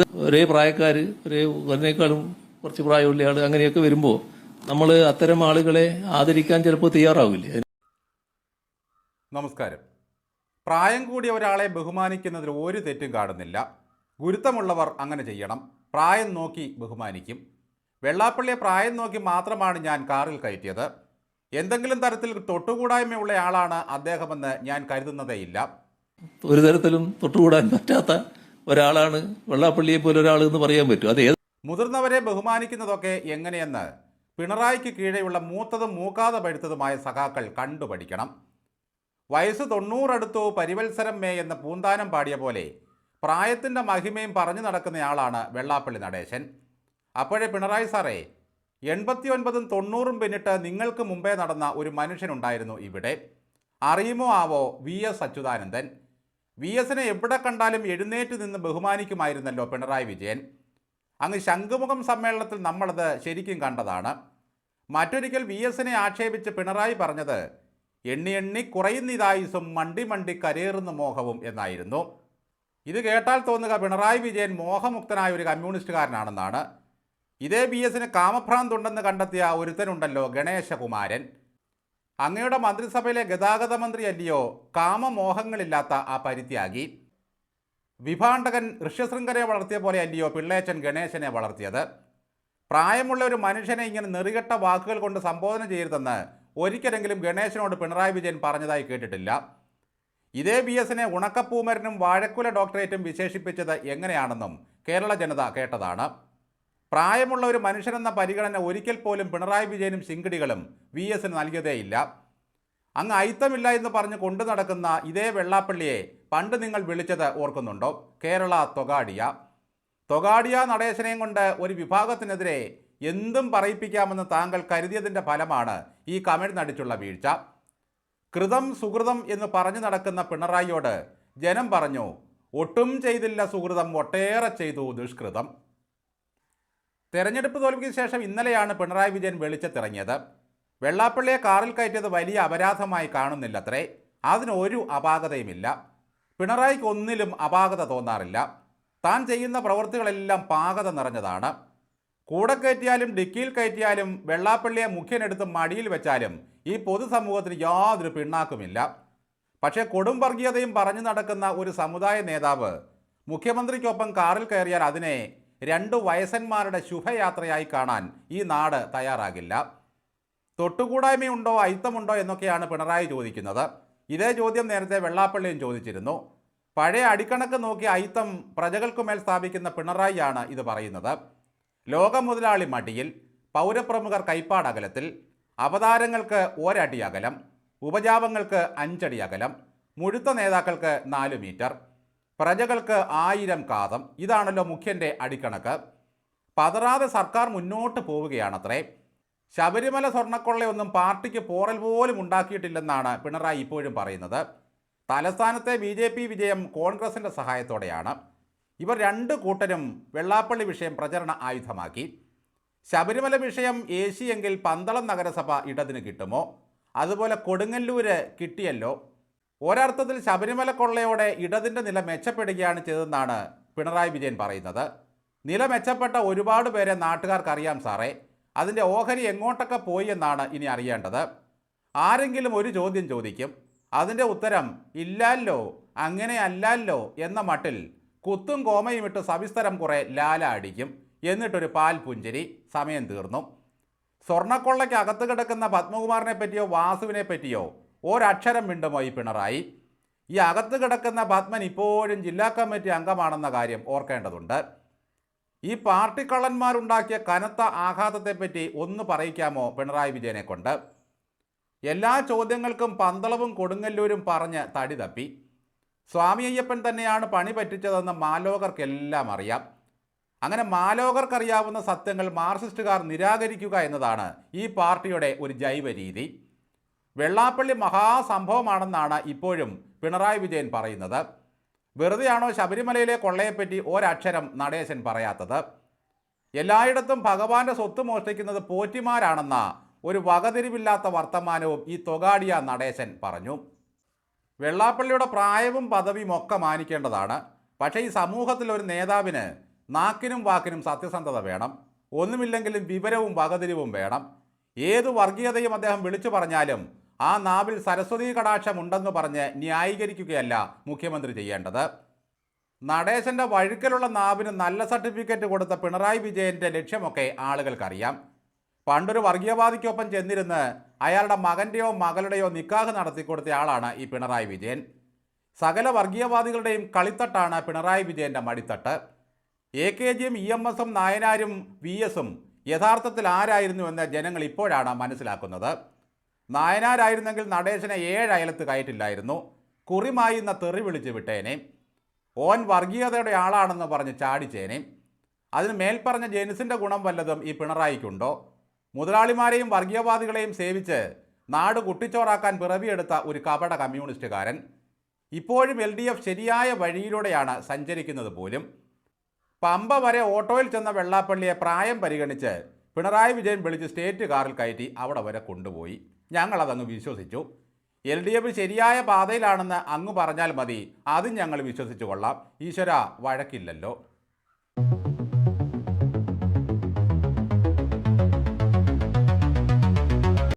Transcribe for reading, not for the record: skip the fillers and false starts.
ഒരേ പ്രായക്കാർ, ഒരേക്കാളും കുറച്ച് പ്രായമുള്ള ആൾ അങ്ങനെയൊക്കെ വരുമ്പോൾ നമ്മൾ അത്തരം ആളുകളെ ആദരിക്കാൻ ചിലപ്പോൾ തയ്യാറാവില്ലേ? നമസ്കാരം. പ്രായം കൂടിയ ഒരാളെ ബഹുമാനിക്കുന്നതിൽ ഒരു തെറ്റും കാണുന്നില്ല. ഗുരുത്തമുള്ളവർ അങ്ങനെ ചെയ്യണം. പ്രായം നോക്കി ബഹുമാനിക്കും. വെള്ളാപ്പള്ളിയെ പ്രായം നോക്കി മാത്രമാണ് ഞാൻ കാറിൽ കയറ്റിയത്. എന്തെങ്കിലും തരത്തിൽ തൊട്ടുകൂടായ്മയുള്ള ആളാണ് അദ്ദേഹമെന്ന് ഞാൻ കരുതുന്നതേയില്ല. ഒരു തരത്തിലും തൊട്ടുകൂടാൻ പറ്റാത്ത ഒരാളാണ് വെള്ളാപ്പള്ളിയെ പോലെ ഒരാൾ എന്ന് പറയാൻ പറ്റും. അത് മുതിർന്നവരെ ബഹുമാനിക്കുന്നതൊക്കെ എങ്ങനെയെന്ന് പിണറായിക്ക് കീഴെയുള്ള മൂത്തതും മൂക്കാതെ പഴുത്തതുമായ സഖാക്കൾ കണ്ടുപഠിക്കണം. വയസ്സ് 90 അടുത്തു പരിവത്സരം മേ എന്ന പൂന്താനം പാടിയ പോലെ പ്രായത്തിൻ്റെ മഹിമയും പറഞ്ഞു നടക്കുന്നയാളാണ് വെള്ളാപ്പള്ളി നടേശൻ. അപ്പോഴേ പിണറായി സാറേ, 89ഉം 90ഉം പിന്നിട്ട് നിങ്ങൾക്ക് മുമ്പേ നടന്ന ഒരു മനുഷ്യനുണ്ടായിരുന്നു ഇവിടെ. അറിയുമോ ആവോ? VS അച്യുതാനന്ദൻ. VSനെ എവിടെ കണ്ടാലും എഴുന്നേറ്റ് നിന്ന് ബഹുമാനിക്കുമായിരുന്നല്ലോ പിണറായി വിജയൻ. അങ്ങ് ശംഖുമുഖം സമ്മേളനത്തിൽ നമ്മളത് ശരിക്കും കണ്ടതാണ്. മറ്റൊരിക്കൽ VSനെ ആക്ഷേപിച്ച് പിണറായി പറഞ്ഞത് എണ്ണി എണ്ണി കുറയുന്നിതായുസും മണ്ടി മണ്ടി കരയേറുന്ന മോഹവും എന്നായിരുന്നു. ഇത് കേട്ടാൽ തോന്നുക പിണറായി വിജയൻ മോഹമുക്തനായ ഒരു കമ്മ്യൂണിസ്റ്റുകാരനാണെന്നാണ്. ഇതേ VSന് കാമഭ്രാന്തുണ്ടെന്ന് കണ്ടെത്തിയ ഒരുത്തനുണ്ടല്ലോ, ഗണേശകുമാരൻ. അങ്ങയുടെ മന്ത്രിസഭയിലെ ഗതാഗത മന്ത്രി അല്ലയോ കാമമോഹങ്ങളില്ലാത്ത ആ പരിത്യാഗി? വിഭാണ്ടകൻ ഋഷ്യശൃംഖലയെ വളർത്തിയ പോലെ അല്ലയോ പിള്ളേച്ചൻ ഗണേശനെ വളർത്തിയത്? പ്രായമുള്ള ഒരു മനുഷ്യനെ ഇങ്ങനെ നെറികെട്ട വാക്കുകൾ കൊണ്ട് സംബോധന ചെയ്യരുതെന്ന് ഒരിക്കലെങ്കിലും ഗണേശനോട് പിണറായി വിജയൻ പറഞ്ഞതായി കേട്ടിട്ടില്ല. ഇതേ VSനെ ഉണക്കപ്പൂമരനും വാഴക്കുല ഡോക്ടറേറ്റും വിശേഷിപ്പിച്ചത് എങ്ങനെയാണെന്നും കേരള ജനത കേട്ടതാണ്. പ്രായമുള്ള ഒരു മനുഷ്യനെന്ന പരിഗണന ഒരിക്കൽ പോലും പിണറായി വിജയനും ശിങ്കിടികളും VSന് നൽകിയതേയില്ല. അങ്ങ് അയിത്തമില്ല എന്ന് പറഞ്ഞ് കൊണ്ടു നടക്കുന്ന ഇതേ വെള്ളാപ്പള്ളിയെ പണ്ട് നിങ്ങൾ വിളിച്ചത് ഓർക്കുന്നുണ്ടോ? കേരള തൊഗാഡിയ നടേശനെയും കൊണ്ട് ഒരു വിഭാഗത്തിനെതിരെ എന്തും പറയിപ്പിക്കാമെന്ന് താങ്കൾ കരുതിയതിൻ്റെ ഫലമാണ് ഈ കമിഴ്ന്നടിച്ചുള്ള വീഴ്ച. കൃതം സുഹൃതം എന്ന് പറഞ്ഞു നടക്കുന്ന പിണറായിയോട് ജനം പറഞ്ഞു, ഒട്ടും ചെയ്തില്ല സുഹൃതം, ഒട്ടേറെ ചെയ്തു ദുഷ്കൃതം. തെരഞ്ഞെടുപ്പ് തോൽവിക്ക് ശേഷം ഇന്നലെയാണ് പിണറായി വിജയൻ വെളിച്ചത്തിറങ്ങിയത്. വെള്ളാപ്പള്ളിയെ കാറിൽ കയറ്റിയത് വലിയ അപരാധമായി കാണുന്നില്ലത്രേ. അതിനൊരു അപാകതയുമില്ല. പിണറായിക്ക് ഒന്നിലും അപാകത തോന്നാറില്ല. താൻ ചെയ്യുന്ന പ്രവൃത്തികളെല്ലാം പാകത നിറഞ്ഞതാണ്. കൂടെ കയറ്റിയാലും ഡിക്കിയിൽ കയറ്റിയാലും വെള്ളാപ്പള്ളിയെ മുഖ്യനെടുത്ത് മടിയിൽ വെച്ചാലും ഈ പൊതുസമൂഹത്തിന് യാതൊരു പിണ്ണാക്കുമില്ല. പക്ഷേ കൊടും വർഗീയതയും പറഞ്ഞു നടക്കുന്ന ഒരു സമുദായ നേതാവ് മുഖ്യമന്ത്രിക്കൊപ്പം കാറിൽ കയറിയാൽ അതിനെ 2 വയസ്സന്മാരുടെ ശുഭയാത്രയായി കാണാൻ ഈ നാട് തയ്യാറാകില്ല. തൊട്ടുകൂടായ്മയുണ്ടോ അയിത്തമുണ്ടോ എന്നൊക്കെയാണ് പിണറായി ചോദിക്കുന്നത്. ഇതേ ചോദ്യം നേരത്തെ വെള്ളാപ്പള്ളിയും ചോദിച്ചിരുന്നു. പഴയ അടിക്കണക്ക് നോക്കി അയിത്തം പ്രജകൾക്കുമേൽ സ്ഥാപിക്കുന്ന പിണറായിയാണ് ഇത് പറയുന്നത്. ലോക മുതലാളി മടിയിൽ, പൗരപ്രമുഖർ കൈപ്പാട് അകലത്തിൽ, അവതാരങ്ങൾക്ക് ഒരടി അകലം, ഉപജാപങ്ങൾക്ക് 5 അടി അകലം, മുഴുത്ത നേതാക്കൾക്ക് 4 മീറ്റർ, പ്രജകൾക്ക് 1000 കാതം. ഇതാണല്ലോ മുഖ്യൻ്റെ അടിക്കണക്ക്. പതറാതെ സർക്കാർ മുന്നോട്ട് പോവുകയാണത്രേ. ശബരിമല സ്വർണ്ണക്കൊള്ളയൊന്നും പാർട്ടിക്ക് പോറൽ പോലും ഉണ്ടാക്കിയിട്ടില്ലെന്നാണ് പിണറായി ഇപ്പോഴും പറയുന്നത്. തലസ്ഥാനത്തെ BJP വിജയം കോൺഗ്രസിൻ്റെ സഹായത്തോടെയാണ്. ഇവർ 2 കൂട്ടരും വെള്ളാപ്പള്ളി വിഷയം പ്രചരണ ആയുധമാക്കി. ശബരിമല വിഷയം ഏശിയെങ്കിൽ പന്തളം നഗരസഭ ഇടതിന് കിട്ടുമോ? അതുപോലെ കൊടുങ്ങല്ലൂര് കിട്ടിയല്ലോ. ഒരർത്ഥത്തിൽ ശബരിമല കൊള്ളയോടെ ഇടതിൻ്റെ നില മെച്ചപ്പെടുകയാണ് ചെയ്തതെന്നാണ് പിണറായി വിജയൻ പറയുന്നത്. നില മെച്ചപ്പെട്ട ഒരുപാട് പേരെ നാട്ടുകാർക്കറിയാം സാറേ. അതിൻ്റെ ഓഹരി എങ്ങോട്ടൊക്കെ പോയി എന്നാണ് ഇനി അറിയേണ്ടത്. ആരെങ്കിലും ഒരു ചോദ്യം ചോദിക്കും, അതിൻ്റെ ഉത്തരം ഇല്ലല്ലോ, അങ്ങനെയല്ലല്ലോ എന്ന മട്ടിൽ കുത്തും കോമയും ഇട്ട് സവിസ്തരം കുറേ ലാല അടിക്കും. എന്നിട്ടൊരു പാൽ പുഞ്ചിരി. സമയം തീർന്നു. സ്വർണ്ണക്കൊള്ളയ്ക്ക് അകത്ത് കിടക്കുന്ന പത്മകുമാറിനെ പറ്റിയോ വാസുവിനെ പറ്റിയോ ഒരക്ഷരം മിണ്ടുമോ ഈ പിണറായി? ഈ അകത്ത് കിടക്കുന്ന പത്മൻ ഇപ്പോഴും ജില്ലാ കമ്മിറ്റി അംഗമാണെന്ന കാര്യം ഓർക്കേണ്ടതുണ്ട്. ഈ പാർട്ടി കള്ളന്മാരുണ്ടാക്കിയ കനത്ത ആഘാതത്തെപ്പറ്റി ഒന്ന് പറയിക്കാമോ പിണറായി വിജയനെ കൊണ്ട്? എല്ലാ ചോദ്യങ്ങൾക്കും പന്തളവും കൊടുങ്ങല്ലൂരും പറഞ്ഞ് തടി തപ്പി. സ്വാമി അയ്യപ്പൻ തന്നെയാണ് പണി പറ്റിച്ചതെന്ന് മാലോകർക്കെല്ലാം അറിയാം. അങ്ങനെ മാലോകർക്കറിയാവുന്ന സത്യങ്ങൾ മാർക്സിസ്റ്റുകാർ നിരാകരിക്കുക എന്നതാണ് ഈ പാർട്ടിയുടെ ഒരു ജൈവ രീതി. വെള്ളാപ്പള്ളി മഹാസംഭവമാണെന്നാണ് ഇപ്പോഴും പിണറായി വിജയൻ പറയുന്നത്. വെറുതെയാണോ ശബരിമലയിലെ കൊള്ളയെപ്പറ്റി ഒരക്ഷരം നടേശൻ പറയാത്തത്? എല്ലായിടത്തും ഭഗവാന്റെ സ്വത്ത് മോഷ്ടിക്കുന്നത് പോറ്റിമാരാണെന്ന ഒരു വകതിരിവില്ലാത്ത വർത്തമാനവും ഈ തൊഗാഡിയ നടേശൻ പറഞ്ഞു. വെള്ളാപ്പള്ളിയുടെ പ്രായവും പദവിയും ഒക്കെ മാനിക്കേണ്ടതാണ്. പക്ഷേ ഈ സമൂഹത്തിൽ ഒരു നേതാവിന് നാക്കിനും വാക്കിനും സത്യസന്ധത വേണം, ഒന്നുമില്ലെങ്കിലും വിവരവും വകതിരിവും വേണം. ഏതു വർഗീയതയും അദ്ദേഹം വിളിച്ചു പറഞ്ഞാലും ആ നാവിൽ സരസ്വതി കടാക്ഷമുണ്ടെന്ന് പറഞ്ഞ് ന്യായീകരിക്കുകയല്ല മുഖ്യമന്ത്രി ചെയ്യേണ്ടത്. നടേശൻ്റെ വഴുക്കലുള്ള നാവിന് നല്ല സർട്ടിഫിക്കറ്റ് കൊടുത്ത പിണറായി വിജയൻ്റെ ലക്ഷ്യമൊക്കെ ആളുകൾക്കറിയാം. പണ്ടൊരു വർഗീയവാദിക്കൊപ്പം ചെന്നിരുന്ന് അയാളുടെ മകൻ്റെയോ മകളുടെയോ നിക്കാഹ് നടത്തിക്കൊടുത്ത ആളാണ് ഈ പിണറായി വിജയൻ. സകല വർഗീയവാദികളുടെയും കളിത്തട്ടാണ് പിണറായി വിജയൻ്റെ മടിത്തട്ട്. AKGയും EMSും നായനാരും VSും യഥാർത്ഥത്തിൽ ആരായിരുന്നുവെന്ന് ജനങ്ങൾ ഇപ്പോഴാണ് മനസ്സിലാക്കുന്നത്. നായനാരായിരുന്നെങ്കിൽ നടേശനെ 7 അയലത്ത് കയറ്റില്ലായിരുന്നു, കുറിമായി എന്ന തെറി വിളിച്ച് വിട്ടേനെ. ഓൻ വർഗീയതയുടെ ആളാണെന്ന് പറഞ്ഞ് ചാടിച്ചേനെ. അതിന് മേൽപ്പറഞ്ഞ ജെനിസിൻ്റെ ഗുണം വല്ലതും ഈ പിണറായിക്കുണ്ടോ? മുതലാളിമാരെയും വർഗീയവാദികളെയും സേവിച്ച് നാട് കുട്ടിച്ചോറാക്കാൻ പിറവിയെടുത്ത ഒരു കപട കമ്മ്യൂണിസ്റ്റുകാരൻ. ഇപ്പോഴും LDF ശരിയായ വഴിയിലൂടെയാണ് സഞ്ചരിക്കുന്നത് പോലും. പമ്പ വരെ ഓട്ടോയിൽ ചെന്ന വെള്ളാപ്പള്ളിയെ പ്രായം പരിഗണിച്ച് പിണറായി വിജയൻ വിളിച്ച് സ്റ്റേറ്റ് കാറിൽ കയറ്റി അവിടെ വരെ കൊണ്ടുപോയി. ഞങ്ങളതങ്ങ് വിശ്വസിച്ചു. LDF ശരിയായ പാതയിലാണെന്ന് അങ്ങ് പറഞ്ഞാൽ മതി, അതും ഞങ്ങൾ വിശ്വസിച്ചു കൊള്ളാം. ഈശ്വര, വഴക്കില്ലല്ലോ.